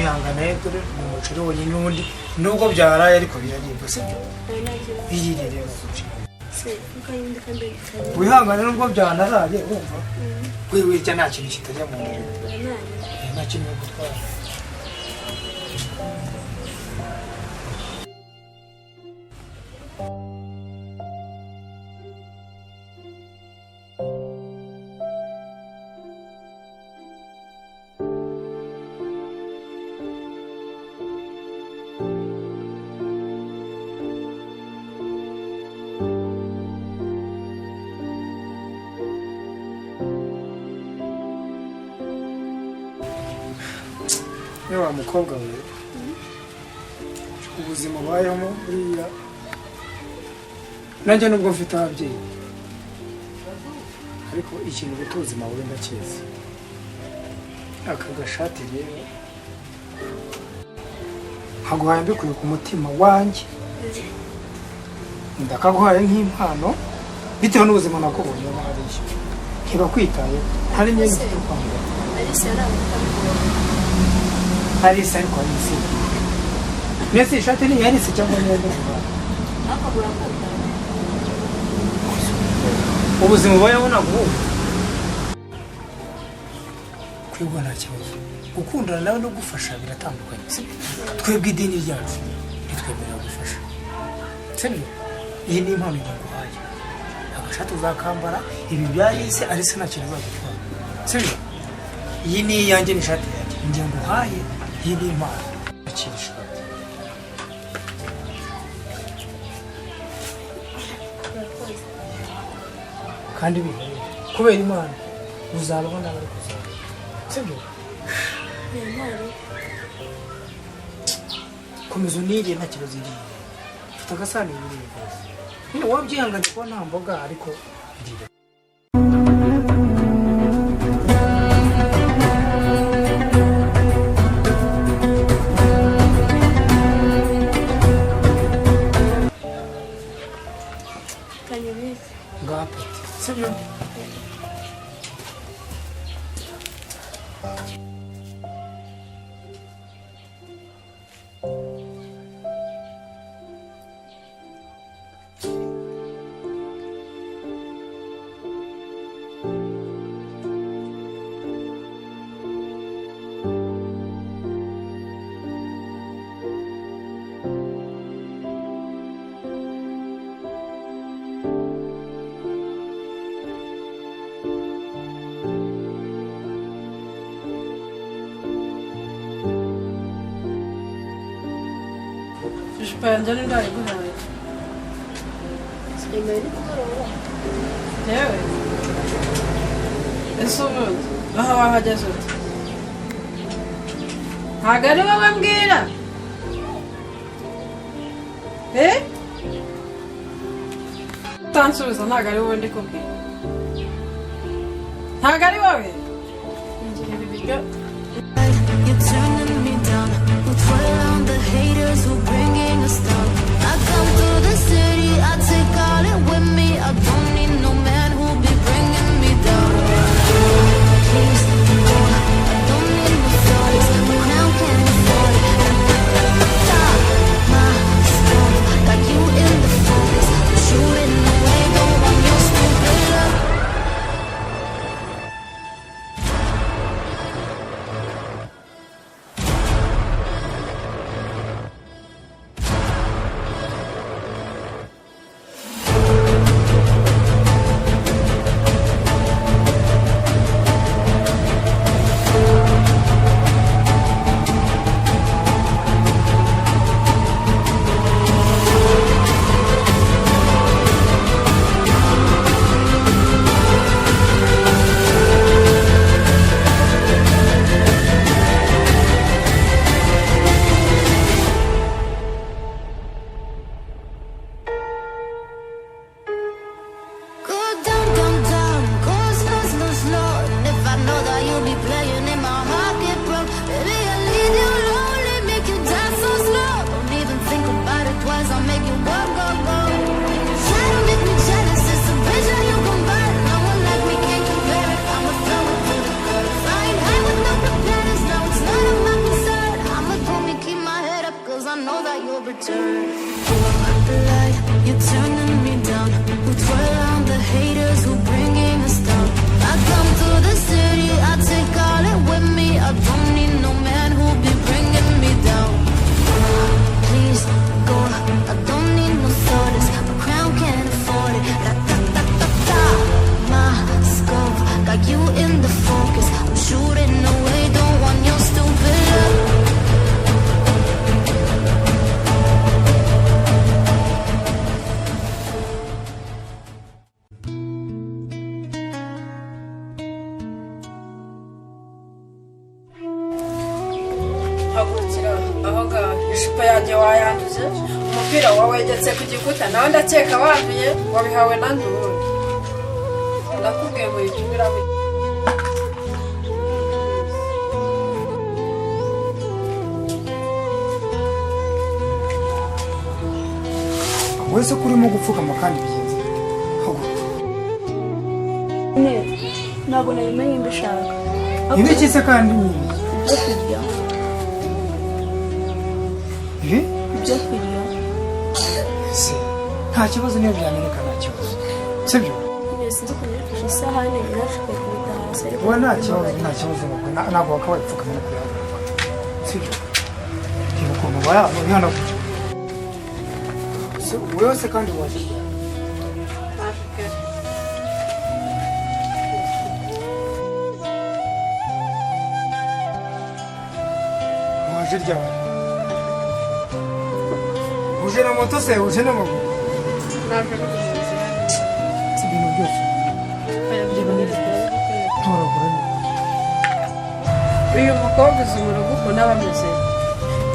kwihangana dore mu muceri wonyine ubundi nubwo byaraye ariko biragirwa sibyo birire wihangane nubwo byanaraye wumva wewe cya nta kintu kitajya mu nta kintu gutwara wa mukobwa we ubuzima bayemo buriya nanjye nubwo mfite ababyeyi ariko ikintu bita ubuzima buri ndakizi aka gashati rero nkaguhaye mbikuye ku mutima wanjye ndakaguhaye nk'impano bitewe n'ubuzima nakubonye hariya ntibakwitaye hari n'ibindi byo kwambara Alice ariko Alice. Nese ishati ni Alice cyangwa ni Alice? Akabura kuta. Ubuzima bayabona ngo kwibona nta kibazo. Gukundana nawe no gufasha biratandukanye. Twebwe idini ryacu nitwemerera gufasha. Sibyo? Iyi ni impano yaguhaye. Agashati uzakambara ibi bya Alice Alice nta kintu azagutwara. Sibyo? Iyi ni yanjye ni ishati yanjye. Njye nguhaye yindi impano akirishwa kandi bihe kubera imana uzabaho n'abari kuzaba sibyo komeza uniriye nta kibazo iriye mfite agasani iriye rwose nyine wabyihanganye kuba nta mboga ariko iriye Sibyo? Bence ne kadar güzel. Yemeğini kullanıyor. Evet. Esomut. Aha var hacasut. Hagari babam gina. Tansu sana hagari wende koki. Hagari babe. İncili bir video. You're turning me down. Who twirl on the haters who bringing us down. I come through the city, I take all it with me. I don't need no man who'll be bringing me down. Please, no, I don't need no stories. Now can afford it. Stop my stuff, got you in the focus. Shooting away, go on your stupid love. shooting away, don't want your stupid love. hagurukira aho ngaho ijipo yanjye wayanduze umupira wawe wegetse ku gikuta nawe ndakeka wanduye wabihawe na nduru ndakubwiye ngo yicumira wese ko urimo gupfukama kandi byiza ntabwo nabimenye mbishaka ibi kise kandi ni ibyo kurya ibyo kurya se nta kibazo niyo byameneka nta kibazo sibyo sinzi kunyifasha isahani irashika kubita hasi ariko wowe nta kibazo ntabwo wakabaye upfukama no kuyahaguruka sibyo reba ukuntu wabihanagura wowe wese kandi waje waje ryawe uje na moto se uje n'amaguru si ibintu byose toragura uyu mukobwa uzi mu rugo ukuntu aba ameze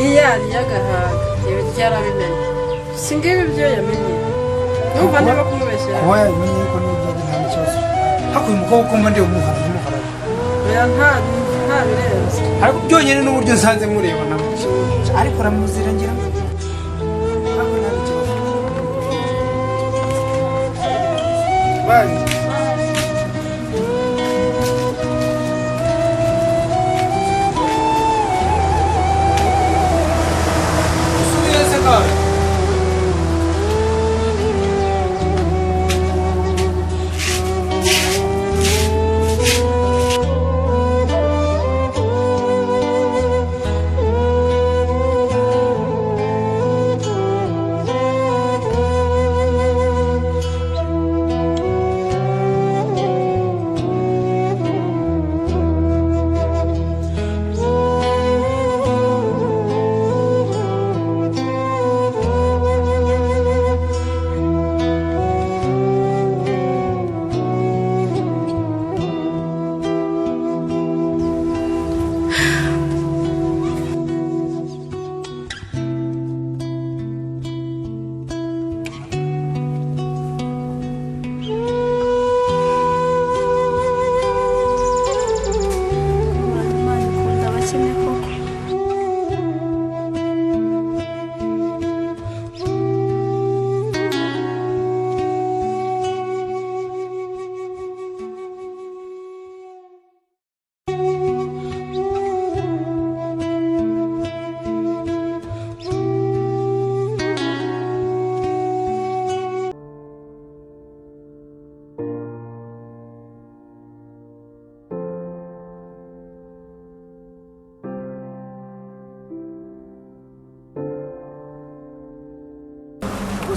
iyo yariye agahaga ibi ryarabimenye si ngibi ibyo yamenye numva niba kumubeshyira kuba yabimenye yuko n'ibyo nta kibazo hakuye umukobwa ukumva ndi umuhara oya nta birenze ariko byonyine n'uburyo nsanze mureba nabo ariko aramuzira ngira ngo ntabwo nta kibazo bari usubire kandi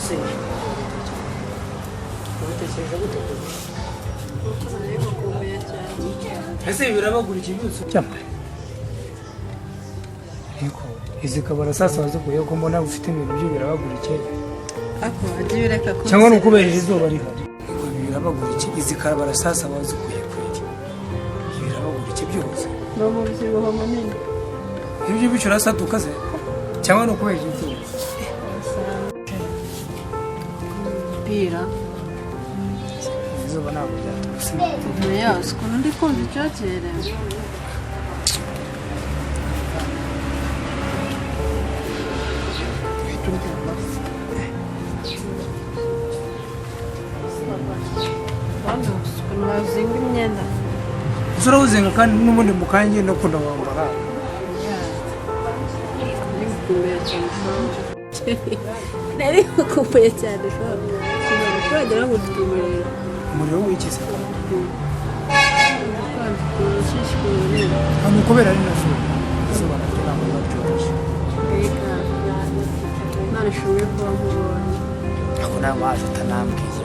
se utekereza gute ese birabagura ikibyutso cyamwe ariko izi kabara sasa wazukuye ko mbona ufite ibintu byo birabagura iki ako agiye reka ko cyangwa nukuberera izuba rihari birabagura iki izi kabara sasa wazukuye kwiki birabagura iki byose no mu byibuho munini ibyo bicura saduka se cyangwa nukuberera izuba pira izuba ntabwo ryatose yazi ukuntu ndi kumva icyokere ukuntu wazinga imyenda uzurawuzinga kandi n'ubundi mu kanya ngenda ukunda wambara nari gukumbuye cyane ushobora wagira ngo ufite umuriro umuriro w'ikiza ni ukubera ari nazo izuba naryo ntabwo baryoshye none ushoboye kuba mubonye ako nta mazi utanambwiye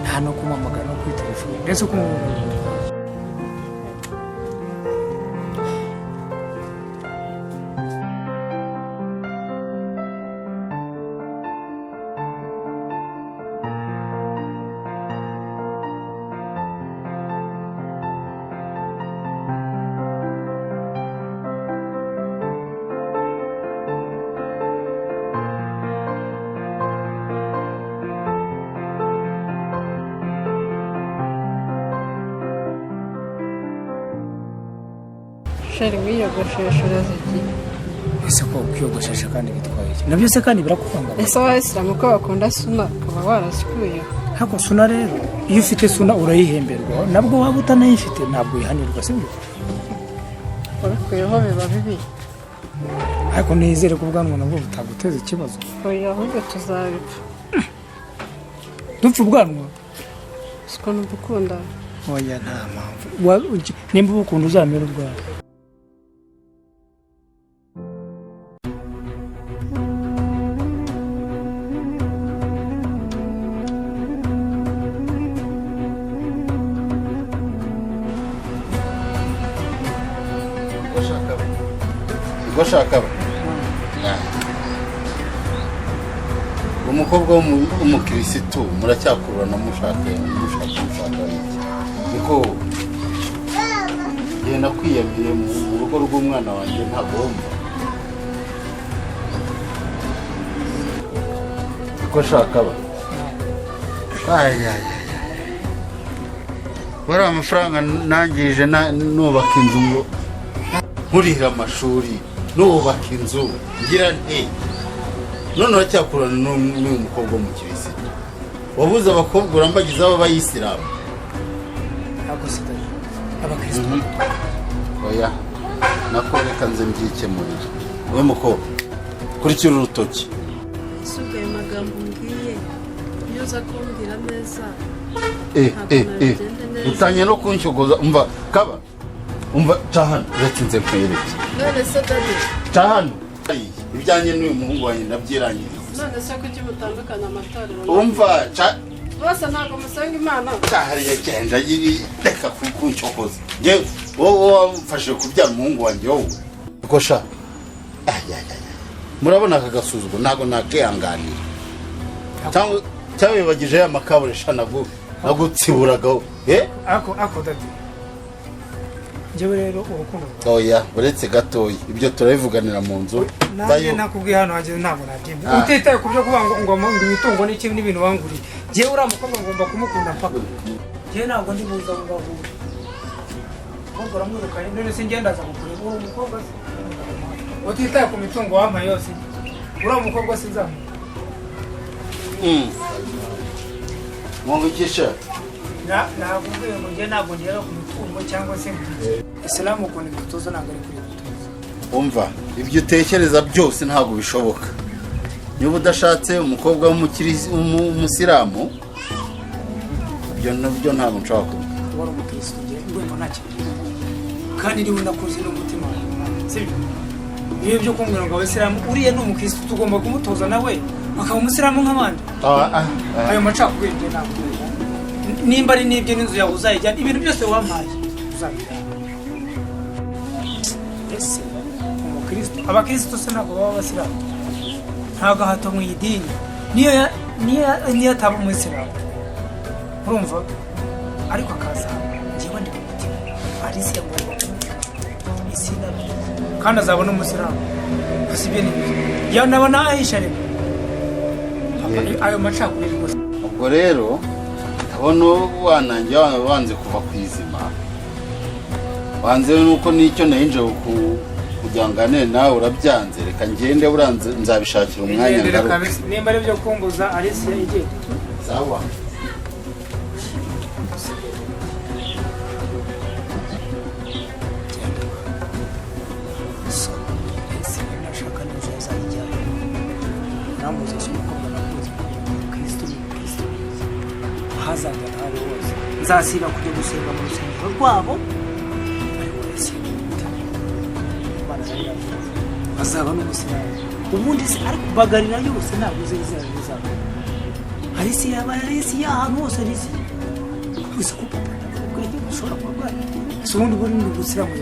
nta no kumamagara no kuri telefone ndetse uko sheri wiyogoshesha urazigiye. ese ko kwiyogoshesha kandi bitwaye iki nabyo se kandi birakuvanga Ese abayisilamu ko bakunda suna ukaba warazikuye. hako suna rero iyo ufite suna urayihemberwa nabwo waba utanayifite ntabwo yihanirwa sibyo Wabikuyeho biba bibi. ariko nizere ko ubwanwa nabwo butaguteza ikibazo Oya ahubwo tuzabipfa. dupfa ubwanwa Siko n'ubukunda. oya nta mpamvu nimba ubukunda uzamera ubwawe Shaka umukobwa wumukirisitu muracyakurana mushaka iki niko yenda kwiyamiye mu rugo rw'umwana wanjye ntagomba niko shaka wari amafaranga nangije nubaka inzu ngo nkurira amashuri nubaka inzu ngira nte none uracyakurana n'uyu mukobwa w'umukirisitu wabuze abakobwa urambagiza b'abayisilamu ntabwo sitari abakristo oya nako reka nze mbyikemurira we mukobwa kurikira urutoki isuka ayo magambo mbwiye iyo uza kumbwira neza utanye no kunshogoza umva kaba umva cahano uretse nze kwereke None se dadi. cahano ibijyanye n'uyu muhungu wanjye ndabyirangiriza None se kuki mutandukana amatorero? umva Bose ntabwo musenga Imana. hariya genda reka kunshokoza njye wowe wamfashe kubyara umuhungu wanjye wowe uko sha murabona aka gasuzugo ntabwo nakihanganira cyangwa bibagije ya makaburesha nagutsiburagaho ako dadi njyewe rero urukundo oya uretse gatoya ibyo turabivuganira mu nzu nanjye nakubwiye hano hageze ntabwo nabyemera utitaye ku byo kuvuga ngo imitungo n'ikindi n'ibintu wanguriye njyewe uriya mukobwa ngomba kumukunda mpaka njyewe ntabwo ndi buza ngo bahure ahubwo uramwirukanye none se ngenda aza kukureba uwo mukobwa se utitaye ku mitungo wampaye yose uriya mukobwa se nzamuha mwumvikisha nakubwiye ngo njyewe ntabwo ngera ku mitungo cyangwa se mu gihe isilamu ukuntu dutoza ntabwo ari kuri dutoza umva ibyo utekereza byose ntabwo bishoboka niba udashatse umukobwa w'umusilamu ibyo nabyo ntabwo nshobora kuba wari umukirisitu ngiye ngwemo nta kintu kandi niba unakuzi n'umutima sibyo niyo byo kumbwira ngo abasilamu uriya ni umukirisitu tugomba kumutoza nawe akaba umusilamu nk'abandi ayo macakubiri njye ntabwo nimba ari n'ibyo n'inzu yawe uzayijyana ibintu byose wampaye uzabijyana ese umukirisitu abakirisitu se ntabwo baba abasilamu nta gahato mu idini niyo ataba umuyisilamu urumva ariko akaza njyewe ndi ku mutima ALICIA ngo isilamu kandi azabona umusilamu gusa ibyo ni byo yanabona ahisha rero ayo macakubiri gusa ubwo rero abona wanange wanze kuva ku izima wanze nuko nicyo nayinje kugira ngo anene nawe urabyanze reka ngende buranze nzabishakira umwanya ngaruka nimba ari byo kumbuza ALICIA igiye sawa ntashaka n'inzu yazayijyana namuze umukobwa nakuze umukirisitu n'umukirisitu ahazajya nawe hose nzasiba kujya gusenga mu rusengero rwabo ariko ALICIA azaba n'umusilamu ubundi se ariko bagarira yose ntabwo zizaba ALICIA yabaye ALICIA ahantu hose ALICIA gusa kuko ubwenge bushobora kurwara si ubundi buri n'ubusilamu